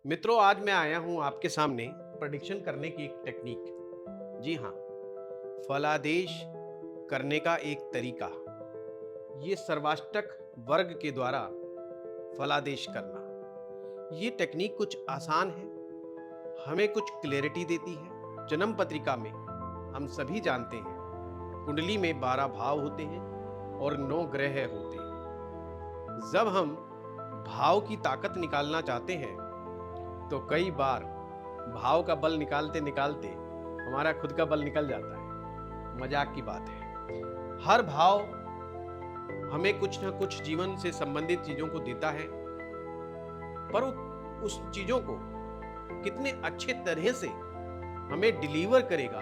मित्रों, आज मैं आया हूं आपके सामने प्रेडिक्शन करने की एक टेक्निक। जी हाँ, फलादेश करने का एक तरीका। ये सर्वाष्टक वर्ग के द्वारा फलादेश करना। ये टेक्निक कुछ आसान है, हमें कुछ क्लैरिटी देती है। जन्म पत्रिका में हम सभी जानते हैं, कुंडली में 12 भाव होते हैं और 9 ग्रह होते हैं। जब हम भाव की ताकत निकालना चाहते हैं तो कई बार भाव का बल निकालते निकालते हमारा खुद का बल निकल जाता है। मजाक की बात है। हर भाव हमें कुछ ना कुछ जीवन से संबंधित चीजों को देता है, पर उस चीजों को कितने अच्छे तरह से हमें डिलीवर करेगा,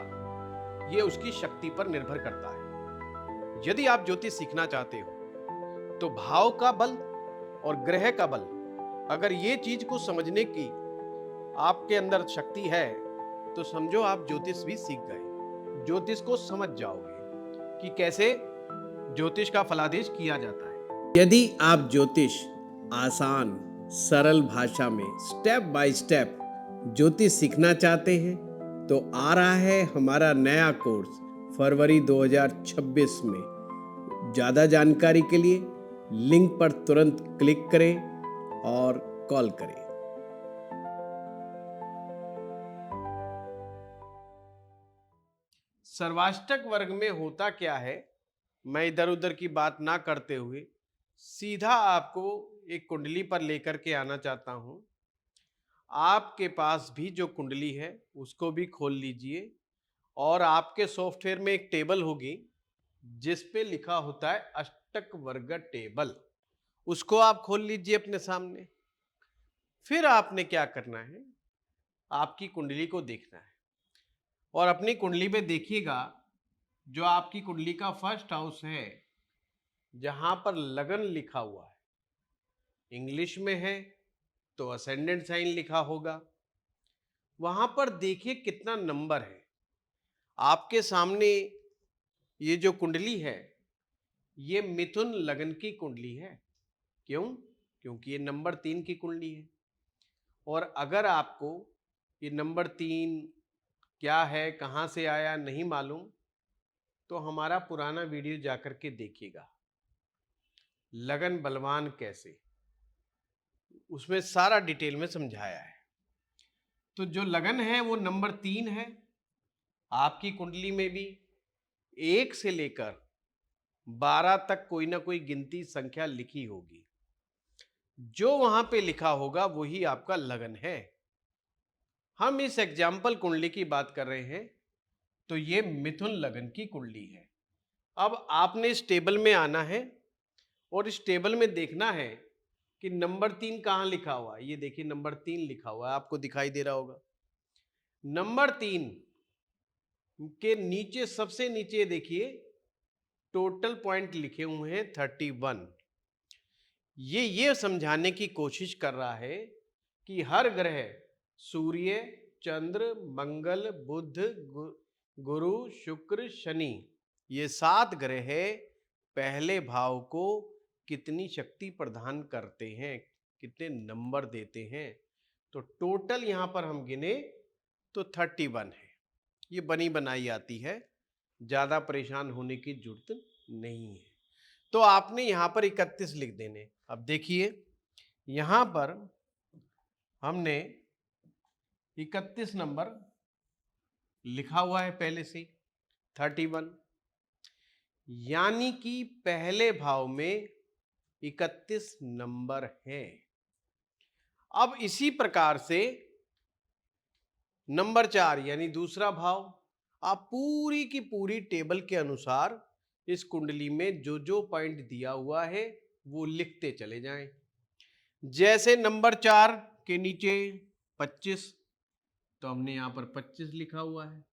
ये उसकी शक्ति पर निर्भर करता है। यदि आप ज्योतिष सीखना चाहते हो तो भाव का बल और ग्रह का बल, अगर ये चीज को समझने की आपके अंदर शक्ति है तो समझो आप ज्योतिष भी सीख गए। ज्योतिष को समझ जाओगे कि कैसे ज्योतिष का फलादेश किया जाता है। यदि आप ज्योतिष आसान सरल भाषा में स्टेप बाय स्टेप ज्योतिष सीखना चाहते हैं तो आ रहा है हमारा नया कोर्स फरवरी 2026 में। ज़्यादा जानकारी के लिए लिंक पर तुरंत क्लिक करें और कॉल करें। सर्वाष्टक वर्ग में होता क्या है, मैं इधर उधर की बात ना करते हुए सीधा आपको एक कुंडली पर लेकर के आना चाहता हूं। आपके पास भी जो कुंडली है उसको भी खोल लीजिए और आपके सॉफ्टवेयर में एक टेबल होगी जिस पे लिखा होता है अष्टक वर्ग टेबल। उसको आप खोल लीजिए अपने सामने। फिर आपने क्या करना है, आपकी कुंडली को देखना है और अपनी कुंडली में देखिएगा जो आपकी कुंडली का फर्स्ट हाउस है, जहां पर लगन लिखा हुआ है, इंग्लिश में है तो असेंडेंट साइन लिखा होगा। वहां पर देखिए कितना नंबर है। आपके सामने ये जो कुंडली है, ये मिथुन लगन की कुंडली है। क्यों? क्योंकि ये नंबर 3 की कुंडली है। और अगर आपको ये नंबर 3 क्या है, कहां से आया, नहीं मालूम, तो हमारा पुराना वीडियो जाकर के देखिएगा, लगन बलवान कैसे, उसमें सारा डिटेल में समझाया है। तो जो लगन है वो नंबर 3 है। आपकी कुंडली में भी 1 से लेकर 12 तक कोई ना कोई गिनती संख्या लिखी होगी। जो वहां पे लिखा होगा वही आपका लगन है। हम इस एग्जाम्पल कुंडली की बात कर रहे हैं तो ये मिथुन लगन की कुंडली है। अब आपने इस टेबल में आना है और इस टेबल में देखना है कि नंबर 3 कहां लिखा हुआ है। ये देखिए नंबर 3 लिखा हुआ है, आपको दिखाई दे रहा होगा। नंबर 3 के नीचे, सबसे नीचे देखिए, टोटल पॉइंट लिखे हुए हैं 31। ये समझाने की कोशिश कर रहा है कि हर ग्रह, सूर्य, चंद्र, मंगल, बुध, गुरु, शुक्र, शनि, ये 7 ग्रह पहले भाव को कितनी शक्ति प्रदान करते हैं, कितने नंबर देते हैं। तो टोटल यहां पर हम गिने तो 31 है। ये बनी बनाई आती है, ज्यादा परेशान होने की जरूरत नहीं है। तो आपने यहां पर 31 लिख देने। अब देखिए यहां पर हमने 31 नंबर लिखा हुआ है पहले से 31, यानी कि पहले भाव में 31 नंबर है। अब इसी प्रकार से नंबर 4 यानी दूसरा भाव, आप पूरी की पूरी टेबल के अनुसार इस कुंडली में जो जो पॉइंट दिया हुआ है वो लिखते चले जाएं। जैसे नंबर 4 के नीचे 25, तो हमने यहां पर 25 लिखा हुआ है।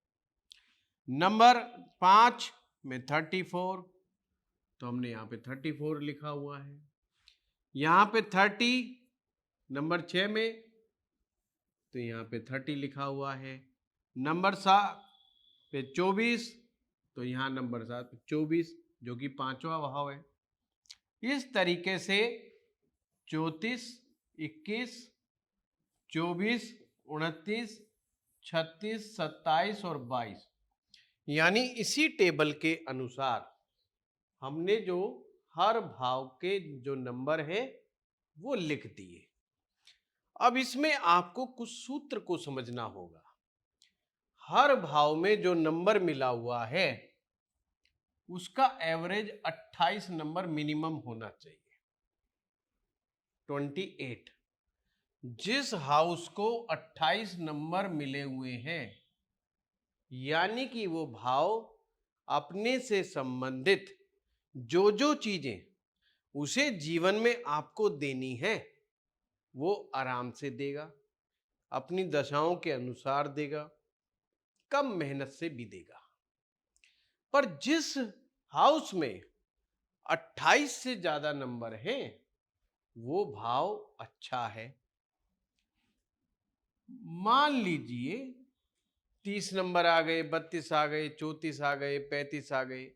नंबर 5 में 34, तो हमने यहां पे 34 लिखा हुआ है। यहां पे 30 नंबर 6 में, तो यहाँ पे 30 लिखा हुआ है। नंबर 7 पे 24, तो यहाँ नंबर 7 पे 24, जो कि 5वां भाव है। इस तरीके से 34, 21, 24, 29, 36, 27 और 22। यानी इसी टेबल के अनुसार हमने जो हर भाव के जो नंबर है वो लिख दिए। अब इसमें आपको कुछ सूत्र को समझना होगा। हर भाव में जो नंबर मिला हुआ है उसका एवरेज 28 नंबर मिनिमम होना चाहिए। 28। जिस हाउस को 28 नंबर मिले हुए हैं यानी कि वो भाव अपने से संबंधित जो जो चीजें उसे जीवन में आपको देनी है वो आराम से देगा, अपनी दशाओं के अनुसार देगा, कम मेहनत से भी देगा। पर जिस हाउस में 28 से ज्यादा नंबर हैं वो भाव अच्छा है। मान लीजिए 30 नंबर आ गए, 32 आ गए, 34 आ गए, 35 आ गए,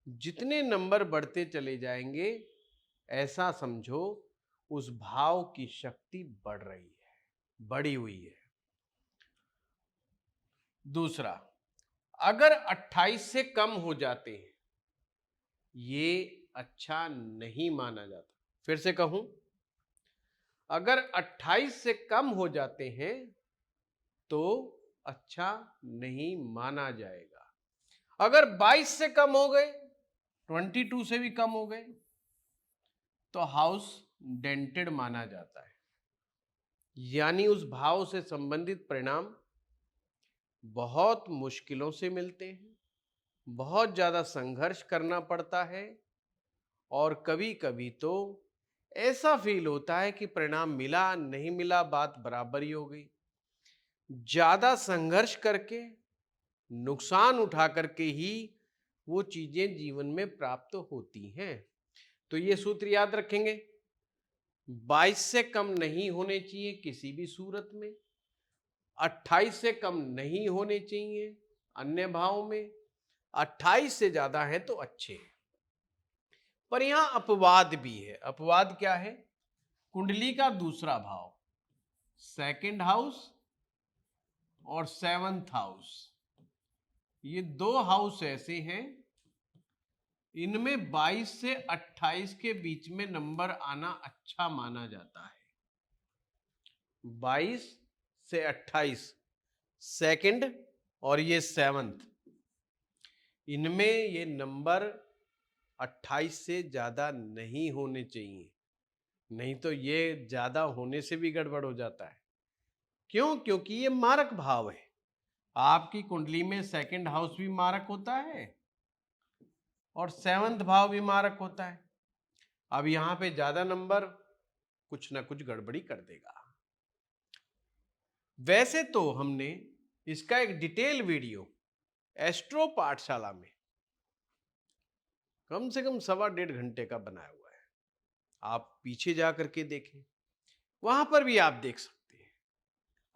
जितने नंबर बढ़ते चले जाएंगे ऐसा समझो उस भाव की शक्ति बढ़ रही है, बढ़ी हुई है। दूसरा, अगर 28 से कम हो जाते हैं ये अच्छा नहीं माना जाता। फिर से कहूं, अगर 28 से कम हो जाते हैं तो अच्छा नहीं माना जाएगा। अगर 22 से कम हो गए, 22 से भी कम हो गए तो हाउस डेंटेड माना जाता है। यानी उस भाव से संबंधित परिणाम बहुत मुश्किलों से मिलते हैं, बहुत ज्यादा संघर्ष करना पड़ता है और कभी कभी तो ऐसा फील होता है कि परिणाम मिला नहीं मिला बात बराबर ही हो गई। ज्यादा संघर्ष करके, नुकसान उठा करके ही वो चीजें जीवन में प्राप्त होती हैं। तो ये सूत्र याद रखेंगे, 22 से कम नहीं होने चाहिए किसी भी सूरत में, 28 से कम नहीं होने चाहिए अन्य भाव में, 28 से ज्यादा है तो अच्छे हैं। पर यहां अपवाद भी है। अपवाद क्या है? कुंडली का दूसरा भाव, सेकंड हाउस और 7th हाउस, ये दो हाउस ऐसे हैं इनमें 22 से 28 के बीच में नंबर आना अच्छा माना जाता है। 22 से 28 सेकंड और ये 7th, इनमें ये नंबर 28 से ज्यादा नहीं होने चाहिए, नहीं तो ये ज्यादा होने से भी गड़बड़ हो जाता है। क्यों? क्योंकि ये मारक भाव है। आपकी कुंडली में सेकंड हाउस भी मारक होता है और 7th भाव भी मारक होता है। अब यहां पे ज्यादा नंबर कुछ ना कुछ गड़बड़ी कर देगा। वैसे तो हमने इसका एक डिटेल वीडियो एस्ट्रो पाठशाला में कम से कम 1.25 घंटे का बनाया हुआ है, आप पीछे जा करके देखें, वहां पर भी आप देख सकते हैं।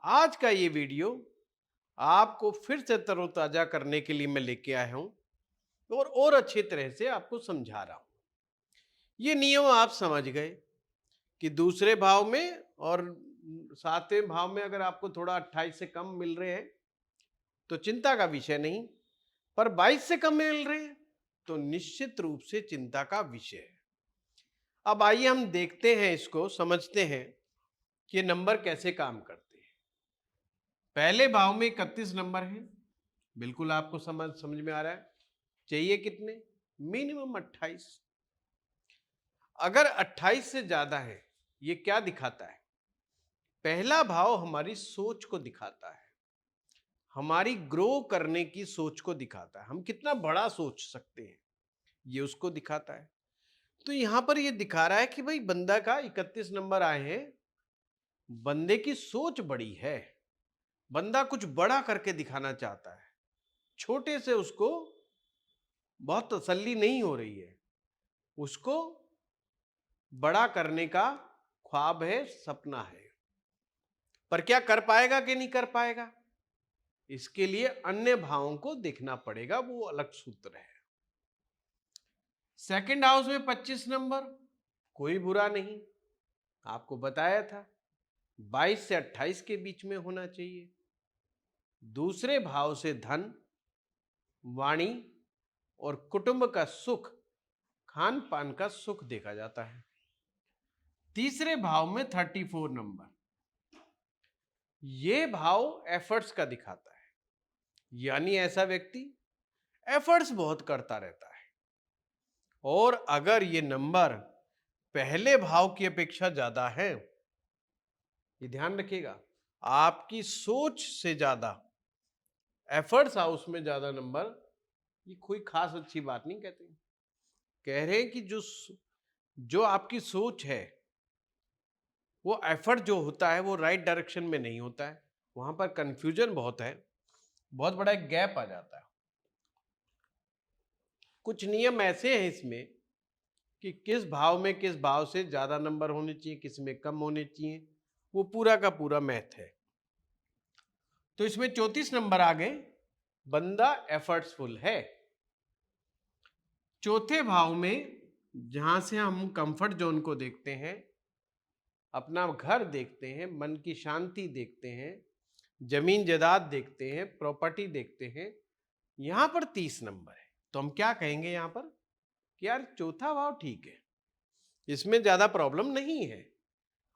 आज का ये वीडियो आपको फिर से तरोताजा करने के लिए मैं लेके आया हूं और अच्छी तरह से आपको समझा रहा हूं। ये नियम आप समझ गए कि दूसरे भाव में और 7वें भाव में अगर आपको थोड़ा 28 से कम मिल रहे हैं तो चिंता का विषय नहीं, पर 22 से कम मिल रहे हैं तो निश्चित रूप से चिंता का विषय है। अब आइए हम देखते हैं, इसको समझते हैं कि नंबर कैसे काम करते हैं। पहले भाव में 31 नंबर है, बिल्कुल आपको समझ में आ रहा है। चाहिए कितने? मिनिमम 28। अगर 28 से ज्यादा है, ये क्या दिखाता है? पहला भाव हमारी सोच को दिखाता है, हमारी ग्रो करने की सोच को दिखाता है, हम कितना बड़ा सोच सकते हैं ये उसको दिखाता है। तो यहां पर ये दिखा रहा है कि भाई बंदा का 31 नंबर आए हैं, बंदे की सोच बड़ी है, बंदा कुछ बड़ा करके दिखाना चाहता है, छोटे से उसको बहुत तसल्ली नहीं हो रही है, उसको बड़ा करने का ख्वाब है, सपना है। पर क्या कर पाएगा कि नहीं कर पाएगा, इसके लिए अन्य भावों को देखना पड़ेगा, वो अलग सूत्र है। सेकंड हाउस में 25 नंबर, कोई बुरा नहीं, आपको बताया था 22 से 28 के बीच में होना चाहिए। दूसरे भाव से धन, वाणी और कुटुंब का सुख, खान पान का सुख देखा जाता है। तीसरे भाव में 34 नंबर, ये भाव एफर्ट्स का दिखाता है, यानी ऐसा व्यक्ति एफर्ट्स बहुत करता रहता है। और अगर ये नंबर पहले भाव की अपेक्षा ज्यादा है, ये ध्यान रखिएगा, आपकी सोच से ज्यादा एफर्ट्स हाउस में ज्यादा नंबर, ये कोई खास अच्छी बात नहीं कहते। कह रहे हैं कि जो आपकी सोच है, वो एफर्ट जो होता है वो राइट डायरेक्शन में नहीं होता है, वहां पर कंफ्यूजन बहुत है, बहुत बड़ा एक गैप आ जाता है। कुछ नियम ऐसे हैं इसमें कि किस भाव में किस भाव से ज्यादा नंबर होने चाहिए, किस में कम होने चाहिए, वो पूरा का पूरा मैथ है। तो इसमें 34 नंबर आ गए, बंदा एफर्ट्सफुल है। चौथे भाव में जहां से हम कंफर्ट जोन को देखते हैं, अपना घर देखते हैं, मन की शांति देखते हैं, जमीन जायदाद देखते हैं, प्रॉपर्टी देखते हैं, यहां पर 30 नंबर है। तो हम क्या कहेंगे यहां पर कि यार चौथा भाव ठीक है, इसमें ज्यादा प्रॉब्लम नहीं है,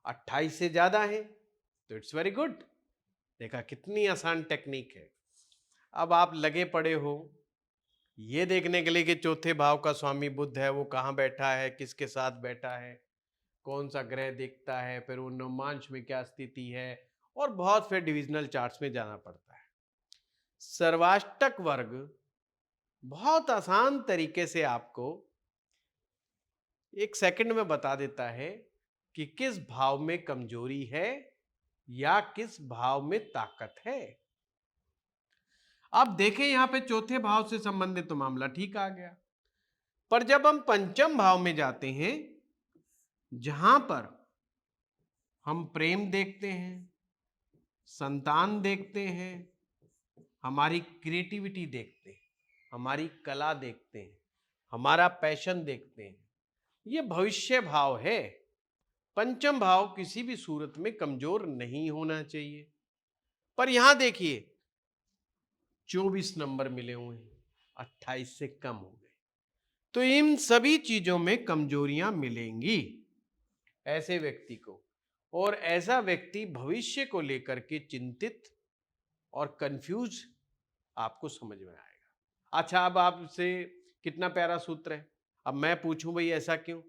28 से ज्यादा है तो इट्स वेरी गुड। देखा कितनी आसान टेक्निक है। अब आप लगे पड़े हो ये देखने के लिए कि चौथे भाव का स्वामी बुध है, वो कहाँ बैठा है, किसके साथ बैठा है, कौन सा ग्रह दिखता है, फिर वो नवमांश में क्या स्थिति है, और बहुत फिर डिविजनल चार्ट्स में जाना पड़ता है। सर्वाष्टक वर्ग बहुत आसान तरीके से आपको 1 सेकंड में बता देता है कि किस भाव में कमजोरी है या किस भाव में ताकत है। अब देखें यहां पे चौथे भाव से संबंधित तो मामला ठीक आ गया, पर जब हम पंचम भाव में जाते हैं, जहां पर हम प्रेम देखते हैं, संतान देखते हैं, हमारी क्रिएटिविटी देखते हैं, हमारी कला देखते हैं, हमारा पैशन देखते हैं, ये भविष्य भाव है। पंचम भाव किसी भी सूरत में कमजोर नहीं होना चाहिए। पर यहां देखिए 24 नंबर मिले हुए हैं, 28 से कम हो गए, तो इन सभी चीजों में कमजोरियां मिलेंगी ऐसे व्यक्ति को, और ऐसा व्यक्ति भविष्य को लेकर के चिंतित और कंफ्यूज आपको समझ में आएगा। अच्छा, अब आपसे कितना प्यारा सूत्र है, अब मैं पूछूं भाई ऐसा क्यों,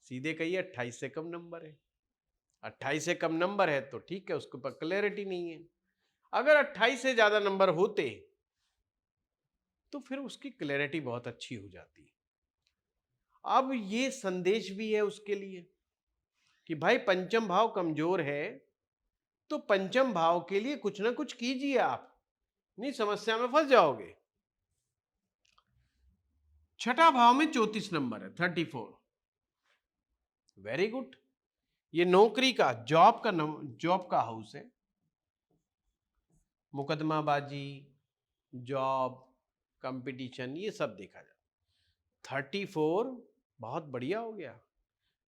सीधे कहिए 28 से कम नंबर है। 28 से कम नंबर है तो ठीक है, उसके ऊपर क्लैरिटी नहीं है। अगर 28 से ज्यादा नंबर होते तो फिर उसकी क्लैरिटी बहुत अच्छी हो जाती। अब ये संदेश भी है उसके लिए कि भाई पंचम भाव कमजोर है तो पंचम भाव के लिए कुछ ना कुछ कीजिए, आप नहीं समस्या में फंस जाओगे। छठा भाव में 34 नंबर है, 34, वेरी गुड। ये नौकरी का, जॉब का हाउस है, मुकदमाबाजी, जॉब, कंपटीशन, ये सब देखा जाए। 34 बहुत बढ़िया हो गया,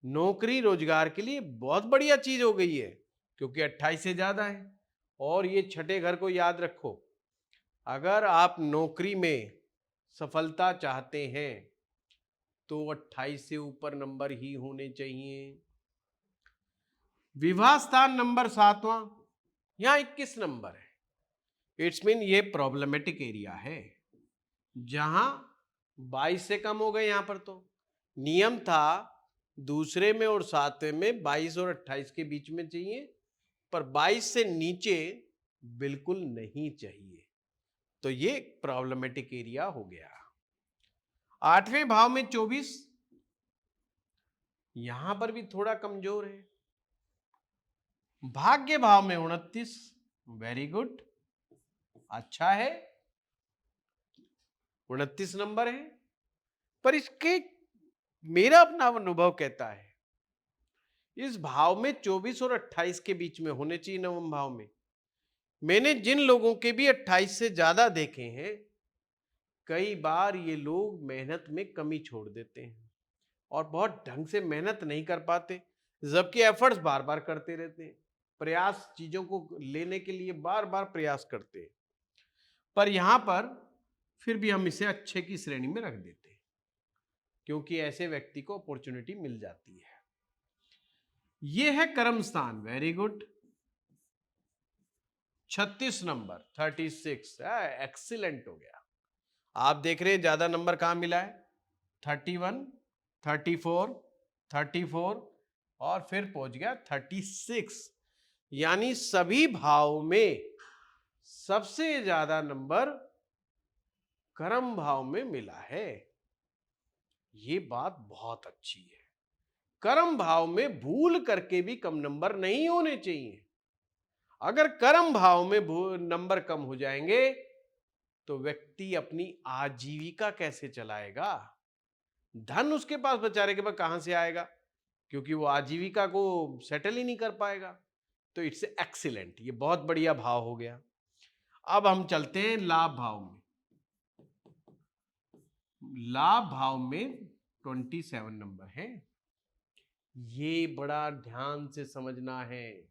नौकरी रोजगार के लिए बहुत बढ़िया चीज हो गई है, क्योंकि 28 से ज्यादा है। और ये छठे घर को याद रखो, अगर आप नौकरी में सफलता चाहते हैं तो 28 से ऊपर नंबर ही होने चाहिए। विवाह स्थान नंबर 7वां, यहां 21 नंबर है, इट्स मीन ये प्रॉब्लमेटिक एरिया है, जहां 22 से कम हो गए। यहां पर तो नियम था दूसरे में और 7वें में 22 और 28 के बीच में चाहिए, पर 22 से नीचे बिल्कुल नहीं चाहिए, तो ये प्रॉब्लमेटिक एरिया हो गया। 8वें भाव में 24, यहां पर भी थोड़ा कमजोर है। भाग्य भाव में 29, वेरी गुड, अच्छा है, 29 नंबर है। पर इसके मेरा अपना अनुभव कहता है इस भाव में 24 और 28 के बीच में होने चाहिए, नवम भाव में। मैंने जिन लोगों के भी 28 से ज्यादा देखे हैं, कई बार ये लोग मेहनत में कमी छोड़ देते हैं और बहुत ढंग से मेहनत नहीं कर पाते, जबकि एफर्ट्स बार बार करते रहते हैं। प्रयास, चीजों को लेने के लिए बार बार प्रयास करते हैं, पर यहां पर फिर भी हम इसे अच्छे की श्रेणी में रख देते हैं, क्योंकि ऐसे व्यक्ति को अपॉर्चुनिटी मिल जाती है। ये है कर्म स्थान, वेरी गुड। 36 नंबर, 36, एक्सीलेंट हो गया। आप देख रहे हैं ज्यादा नंबर कहां मिला है, 31, 34, 34 और फिर पहुंच गया 36। यानी सभी भाव में सबसे ज्यादा नंबर कर्म भाव में मिला है। ये बात बहुत अच्छी है। कर्म भाव में भूल करके भी कम नंबर नहीं होने चाहिए। अगर कर्म भाव में नंबर कम हो जाएंगे तो व्यक्ति अपनी आजीविका कैसे चलाएगा? धन उसके पास बेचारे के पास कहां से आएगा, क्योंकि वो आजीविका को सेटल ही नहीं कर पाएगा। तो इट्स एक्सीलेंट, ये बहुत बढ़िया भाव हो गया। अब हम चलते हैं लाभ भाव में। लाभ भाव में 27 नंबर है। ये बड़ा ध्यान से समझना है,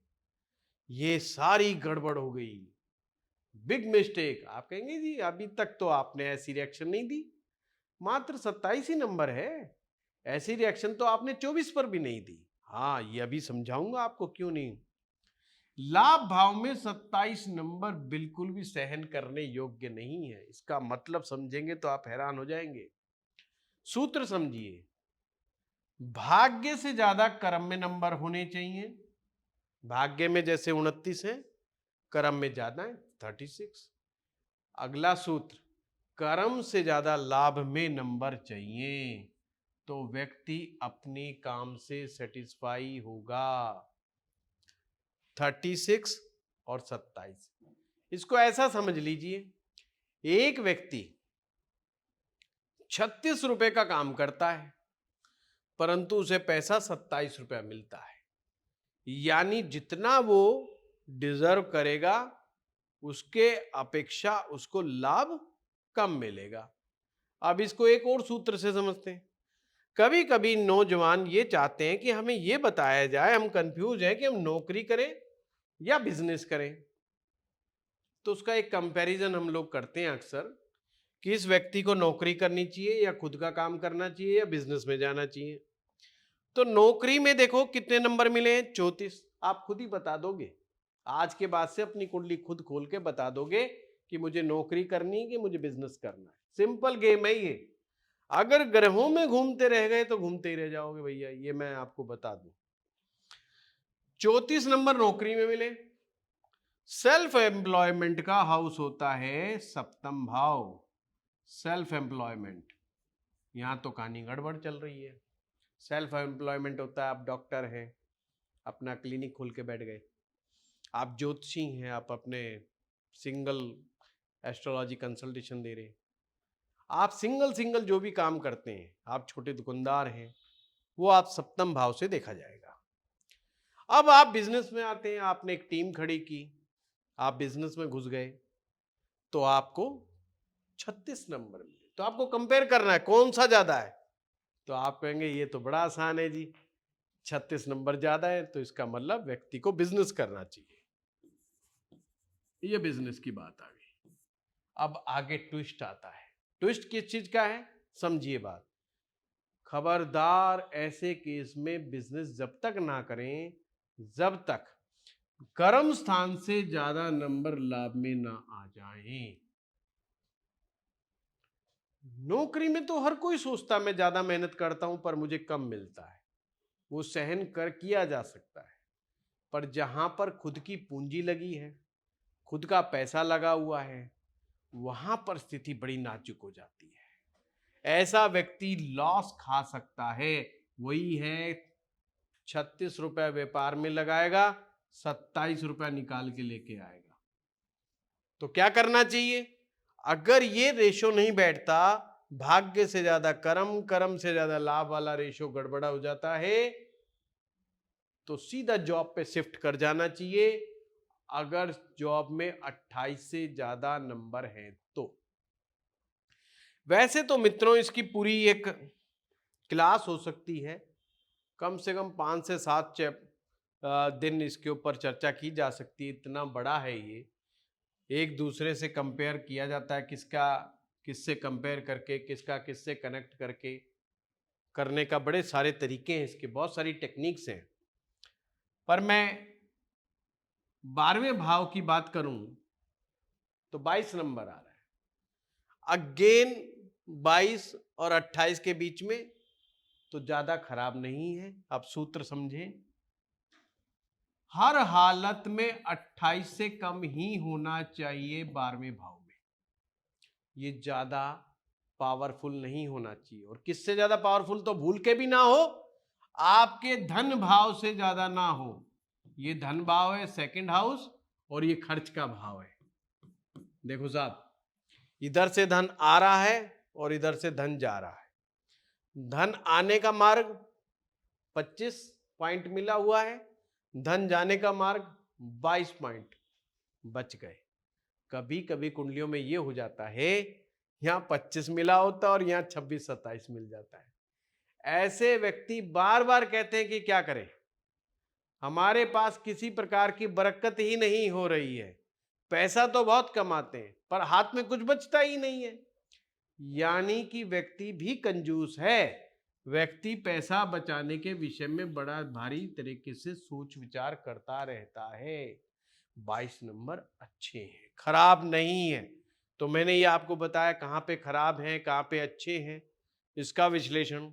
ये सारी गड़बड़ हो गई, बिग मिस्टेक। आप कहेंगे जी अभी तक तो आपने ऐसी रिएक्शन नहीं दी, मात्र 27 ही नंबर है, ऐसी रिएक्शन तो आपने 24 पर भी नहीं दी। हाँ, ये अभी समझाऊंगा आपको क्यों नहीं। लाभ भाव में 27 नंबर बिल्कुल भी सहन करने योग्य नहीं है। इसका मतलब समझेंगे तो आप हैरान हो जाएंगे। सूत्र समझिए, भाग्य से ज्यादा कर्म में नंबर होने चाहिए। भाग्य में जैसे 29 है, कर्म में ज्यादा है 36। अगला सूत्र, कर्म से ज्यादा लाभ में नंबर चाहिए तो व्यक्ति अपने काम से सेटिस्फाई होगा। 36 और 27, इसको ऐसा समझ लीजिए, एक व्यक्ति 36 रुपए का काम करता है परंतु उसे पैसा 27 रुपया मिलता है। यानी जितना वो डिजर्व करेगा उसके अपेक्षा उसको लाभ कम मिलेगा। अब इसको एक और सूत्र से समझते हैं। कभी कभी नौजवान ये चाहते हैं कि हमें ये बताया जाए, हम कंफ्यूज हैं कि हम नौकरी करें या बिजनेस करें। तो उसका एक कंपैरिजन हम लोग करते हैं अक्सर कि इस व्यक्ति को नौकरी करनी चाहिए या खुद का काम करना चाहिए या बिजनेस में जाना चाहिए। तो नौकरी में देखो कितने नंबर मिले हैं, 34। आप खुद ही बता दोगे, आज के बाद से अपनी कुंडली खुद खोल के बता दोगे कि मुझे नौकरी करनी है कि मुझे बिजनेस करना है। सिंपल गेम है ये। अगर ग्रहों में घूमते रह गए तो घूमते ही रह जाओगे भैया, ये मैं आपको बता दूं। 34 नंबर नौकरी में मिले। सेल्फ एम्प्लॉयमेंट का हाउस होता है सप्तम भाव, सेल्फ एम्प्लॉयमेंट। यहां तो कहानी गड़बड़ चल रही है। सेल्फ एम्प्लॉयमेंट होता है आप डॉक्टर हैं, अपना क्लिनिक खोल के बैठ गए, आप ज्योतिषी हैं, आप अपने सिंगल एस्ट्रोलॉजी कंसल्टेशन दे रहे हैं, आप सिंगल जो भी काम करते हैं, आप छोटे दुकानदार हैं, वो आप सप्तम भाव से देखा जाएगा। अब आप बिजनेस में आते हैं, आपने एक टीम खड़ी की, आप बिजनेस में घुस गए तो आपको 36 नंबर मिले। तो आपको कंपेयर करना है कौन सा ज्यादा है। तो आप कहेंगे ये तो बड़ा आसान है जी, 36 नंबर ज्यादा है तो इसका मतलब व्यक्ति को बिजनेस करना चाहिए। ये बिजनेस की बात आ गई। अब आगे ट्विस्ट आता है। ट्विस्ट किस चीज का है, समझिए बात। खबरदार ऐसे केस में बिजनेस जब तक ना करें जब तक कर्म स्थान से ज्यादा नंबर लाभ में ना आ जाएं। नौकरी में तो हर कोई सोचता मैं ज्यादा मेहनत करता हूं पर मुझे कम मिलता है, वो सहन कर किया जा सकता है। पर जहां पर खुद की पूंजी लगी है, खुद का पैसा लगा हुआ है, वहां पर स्थिति बड़ी नाजुक हो जाती है। ऐसा व्यक्ति लॉस खा सकता है। वही है 36 रुपए व्यापार में लगाएगा, 27 रुपया निकाल के लेके आएगा। तो क्या करना चाहिए, अगर ये रेशो नहीं बैठता, भाग्य से ज्यादा कर्म, कर्म से ज्यादा लाभ वाला रेशो गड़बड़ा हो जाता है, तो सीधा जॉब पे शिफ्ट कर जाना चाहिए। अगर जॉब में 28 से ज्यादा नंबर हैं तो। वैसे तो मित्रों इसकी पूरी एक क्लास हो सकती है, कम से कम 5 से 7 दिन इसके ऊपर चर्चा की जा सकती है, इतना बड़ा है ये। एक दूसरे से कंपेयर किया जाता है, किसका किससे कंपेयर करके, किसका किससे कनेक्ट करके करने का बड़े सारे तरीके हैं इसके, बहुत सारी टेक्निक्स हैं। पर मैं 12वें भाव की बात करूं तो 22 नंबर आ रहा है। अगेन 22 और 28 के बीच में तो ज्यादा खराब नहीं है। आप सूत्र समझें, हर हालत में 28 से कम ही होना चाहिए 12वें भाव में। ये ज्यादा पावरफुल नहीं होना चाहिए। और किससे ज्यादा पावरफुल तो भूल के भी ना हो, आपके धन भाव से ज्यादा ना हो। ये धन भाव है सेकंड हाउस, और ये खर्च का भाव है। देखो साहब, इधर से धन आ रहा है और इधर से धन जा रहा है। धन आने का मार्ग 25 पॉइंट मिला हुआ है, धन जाने का मार्ग 22 पॉइंट बच गए। कभी कभी कुंडलियों में यह हो जाता है, यहां 25 मिला होता है और यहां 26-27 मिल जाता है। ऐसे व्यक्ति बार बार कहते हैं कि क्या करें, हमारे पास किसी प्रकार की बरकत ही नहीं हो रही है, पैसा तो बहुत कमाते हैं पर हाथ में कुछ बचता ही नहीं है। यानी कि व्यक्ति भी कंजूस है। व्यक्ति पैसा बचाने के विषय में बड़ा भारी तरीके से सोच विचार करता रहता है। 22 नंबर अच्छे हैं, खराब नहीं है। तो मैंने ये आपको बताया कहां पे खराब हैं, कहां पे अच्छे हैं, इसका विश्लेषण।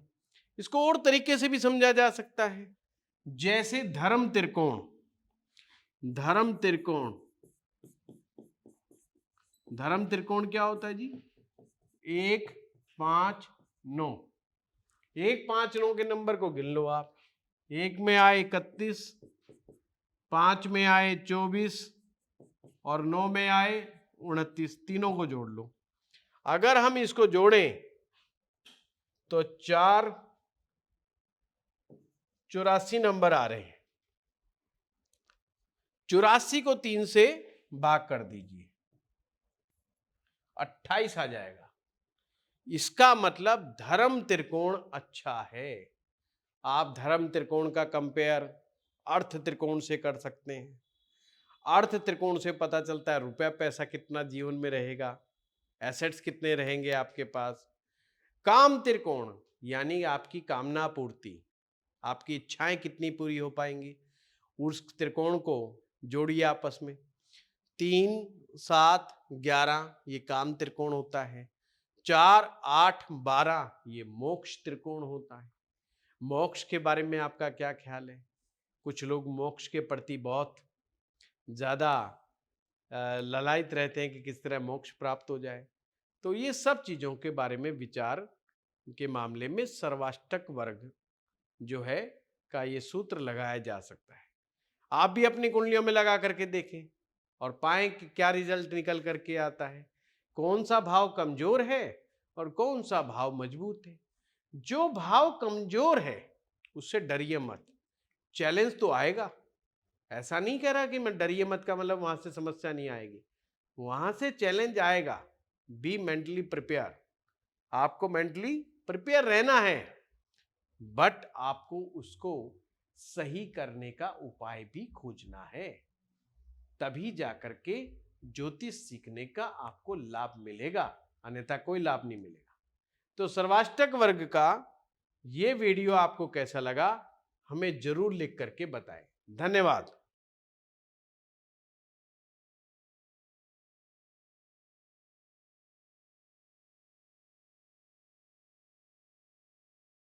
इसको और तरीके से भी समझा जा सकता है, जैसे धर्म त्रिकोण। धर्म त्रिकोण, धर्म त्रिकोण क्या होता है जी? 1, 5, 9। 1, 5, 9 के नंबर को गिन लो आप। 1 में आए 31, 5 में आए 24 और 9 में आए 29। तीनों को जोड़ लो। अगर हम इसको जोड़ें तो 4 84 नंबर आ रहे हैं। 84 को 3 से भाग कर दीजिए, 28 आ जाएगा। इसका मतलब धर्म त्रिकोण अच्छा है। आप धर्म त्रिकोण का कंपेयर अर्थ त्रिकोण से कर सकते हैं। अर्थ त्रिकोण से पता चलता है रुपया पैसा कितना जीवन में रहेगा, एसेट्स कितने रहेंगे आपके पास। काम त्रिकोण यानी आपकी कामना पूर्ति, आपकी इच्छाएं कितनी पूरी हो पाएंगी। उस त्रिकोण को जोड़िए आपस में। 3, 7, 11 ये काम त्रिकोण होता है। 4, 8, 12 ये मोक्ष त्रिकोण होता है। मोक्ष के बारे में आपका क्या ख्याल है? कुछ लोग मोक्ष के प्रति बहुत ज्यादा ललायित रहते हैं कि किस तरह मोक्ष प्राप्त हो जाए। तो ये सब चीजों के बारे में विचार के मामले में सर्वाष्टक वर्ग जो है का ये सूत्र लगाया जा सकता है। आप भी अपनी कुंडलियों में लगा करके देखें और पाएं कि क्या रिजल्ट निकल करके आता है, कौन सा भाव कमजोर है और कौन सा भाव मजबूत है। जो भाव कमजोर है उससे डरिए मत, चैलेंज तो आएगा। ऐसा नहीं कह रहा कि मैं डरिए मत का मतलब वहां से समस्या नहीं आएगी, वहां से चैलेंज आएगा। बी मेंटली प्रिपेयर, आपको मेंटली प्रिपेयर रहना है, बट आपको उसको सही करने का उपाय भी खोजना है। तभी जाकर के ज्योतिष सीखने का आपको लाभ मिलेगा, अन्यथा कोई लाभ नहीं मिलेगा। तो सर्वाष्टक वर्ग का ये वीडियो आपको कैसा लगा हमें जरूर लिख करके बताएं। धन्यवाद।